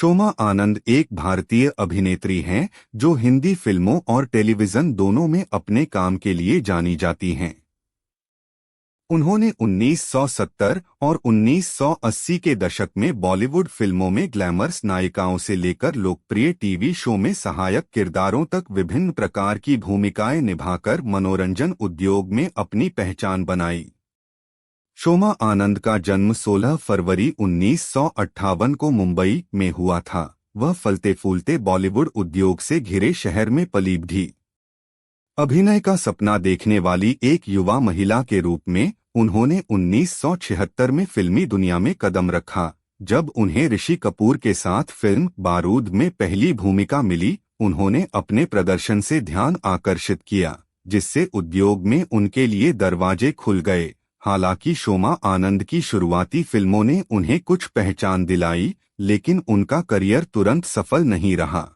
शोमा आनंद एक भारतीय अभिनेत्री हैं जो हिंदी फिल्मों और टेलीविजन दोनों में अपने काम के लिए जानी जाती हैं। उन्होंने 1970 और 1980 के दशक में बॉलीवुड फिल्मों में ग्लैमरस नायिकाओं से लेकर लोकप्रिय टीवी शो में सहायक किरदारों तक विभिन्न प्रकार की भूमिकाएं निभाकर मनोरंजन उद्योग में अपनी पहचान बनाई। शोमा आनंद का जन्म 16 फरवरी 1958 को मुंबई में हुआ था। वह फलते फूलते बॉलीवुड उद्योग से घिरे शहर में पली बढ़ी। अभिनय का सपना देखने वाली एक युवा महिला के रूप में उन्होंने 1976 में फिल्मी दुनिया में कदम रखा, जब उन्हें ऋषि कपूर के साथ फिल्म बारूद में पहली भूमिका मिली। उन्होंने अपने प्रदर्शन से ध्यान आकर्षित किया, जिससे उद्योग में उनके लिए दरवाजे खुल गए। हालांकि शोमा आनंद की शुरुआती फिल्मों ने उन्हें कुछ पहचान दिलाई, लेकिन उनका करियर तुरंत सफल नहीं रहा।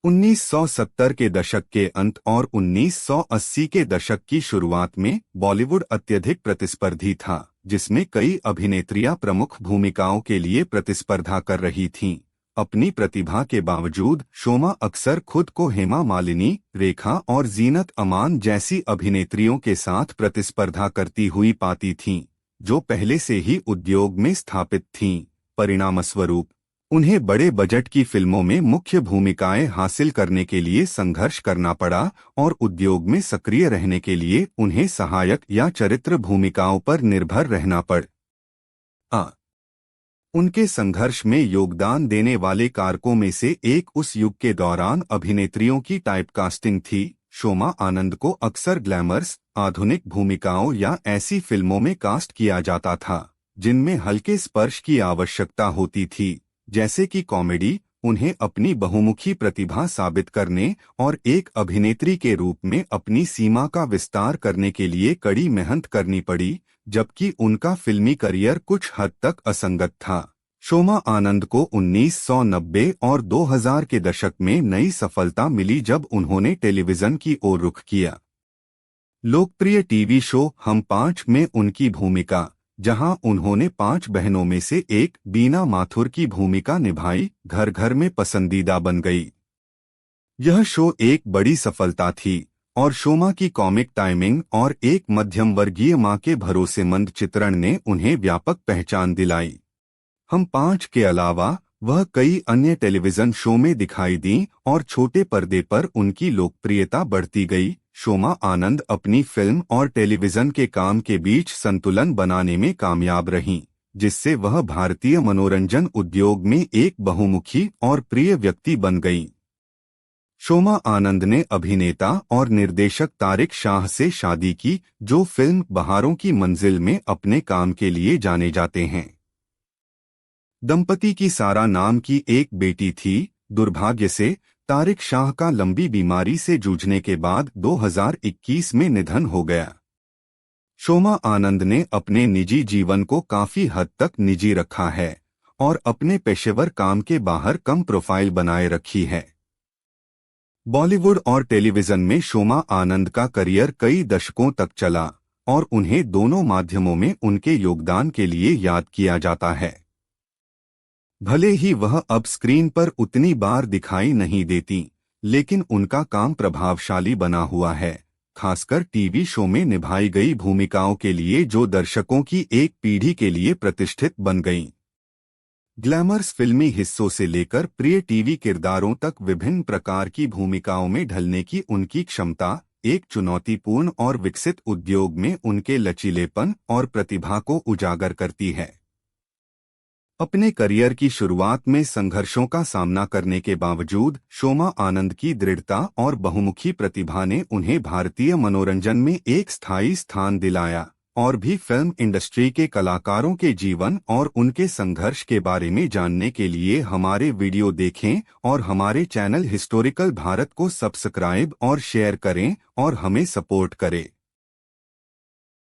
1970 के दशक के अंत और 1980 के दशक की शुरुआत में बॉलीवुड अत्यधिक प्रतिस्पर्धी था, जिसमें कई अभिनेत्रियां प्रमुख भूमिकाओं के लिए प्रतिस्पर्धा कर रही थीं। अपनी प्रतिभा के बावजूद शोमा अक्सर खुद को हेमा मालिनी, रेखा और जीनत अमान जैसी अभिनेत्रियों के साथ प्रतिस्पर्धा करती हुई पाती थीं, जो पहले से ही उद्योग में स्थापित थीं। परिणामस्वरूप उन्हें बड़े बजट की फिल्मों में मुख्य भूमिकाएं हासिल करने के लिए संघर्ष करना पड़ा और उद्योग में सक्रिय रहने के लिए उन्हें सहायक या चरित्र भूमिकाओं पर निर्भर रहना पड़ा। उनके संघर्ष में योगदान देने वाले कारकों में से एक उस युग के दौरान अभिनेत्रियों की टाइपकास्टिंग थी। शोमा आनंद को अक्सर ग्लैमरस, आधुनिक भूमिकाओं या ऐसी फिल्मों में कास्ट किया जाता था जिनमें हल्के स्पर्श की आवश्यकता होती थी, जैसे कि कॉमेडी। उन्हें अपनी बहुमुखी प्रतिभा साबित करने और एक अभिनेत्री के रूप में अपनी सीमा का विस्तार करने के लिए कड़ी मेहनत करनी पड़ी, जबकि उनका फिल्मी करियर कुछ हद तक असंगत था। शोमा आनंद को 1990 और 2000 के दशक में नई सफलता मिली जब उन्होंने टेलीविजन की ओर रुख किया। लोकप्रिय टीवी शो हम पांच में उनकी भूमिका, जहां उन्होंने 5 बहनों में से एक बीना माथुर की भूमिका निभाई, घर घर में पसंदीदा बन गई। यह शो एक बड़ी सफलता थी और शोमा की कॉमिक टाइमिंग और एक मध्यम वर्गीय मां के भरोसेमंद चित्रण ने उन्हें व्यापक पहचान दिलाई। हम पांच के अलावा वह कई अन्य टेलीविजन शो में दिखाई दी और छोटे पर्दे पर उनकी लोकप्रियता बढ़ती गई। शोमा आनंद अपनी फिल्म और टेलीविजन के काम के बीच संतुलन बनाने में कामयाब रहीं, जिससे वह भारतीय मनोरंजन उद्योग में एक बहुमुखी और प्रिय व्यक्ति बन गईं। शोमा आनंद ने अभिनेता और निर्देशक तारिक शाह से शादी की, जो फिल्म बहारों की मंजिल में अपने काम के लिए जाने जाते हैं। दंपति की सारा नाम की एक बेटी थी। दुर्भाग्य से तारिक शाह का लंबी बीमारी से जूझने के बाद 2021 में निधन हो गया। शोमा आनंद ने अपने निजी जीवन को काफी हद तक निजी रखा है और अपने पेशेवर काम के बाहर कम प्रोफाइल बनाए रखी है। बॉलीवुड और टेलीविजन में शोमा आनंद का करियर कई दशकों तक चला और उन्हें दोनों माध्यमों में उनके योगदान के लिए याद किया जाता है। भले ही वह अब स्क्रीन पर उतनी बार दिखाई नहीं देती, लेकिन उनका काम प्रभावशाली बना हुआ है, खासकर टीवी शो में निभाई गई भूमिकाओं के लिए जो दर्शकों की एक पीढ़ी के लिए प्रतिष्ठित बन गईं। ग्लैमरस फिल्मी हिस्सों से लेकर प्रिय टीवी किरदारों तक विभिन्न प्रकार की भूमिकाओं में ढलने की उनकी क्षमता एक चुनौतीपूर्ण और विकसित उद्योग में उनके लचीलेपन और प्रतिभा को उजागर करती है। अपने करियर की शुरुआत में संघर्षों का सामना करने के बावजूद शोमा आनंद की दृढ़ता और बहुमुखी प्रतिभा ने उन्हें भारतीय मनोरंजन में एक स्थायी स्थान दिलाया। और भी फिल्म इंडस्ट्री के कलाकारों के जीवन और उनके संघर्ष के बारे में जानने के लिए हमारे वीडियो देखें और हमारे चैनल हिस्टोरिकल भारत को सब्सक्राइब और शेयर करें और हमें सपोर्ट करें।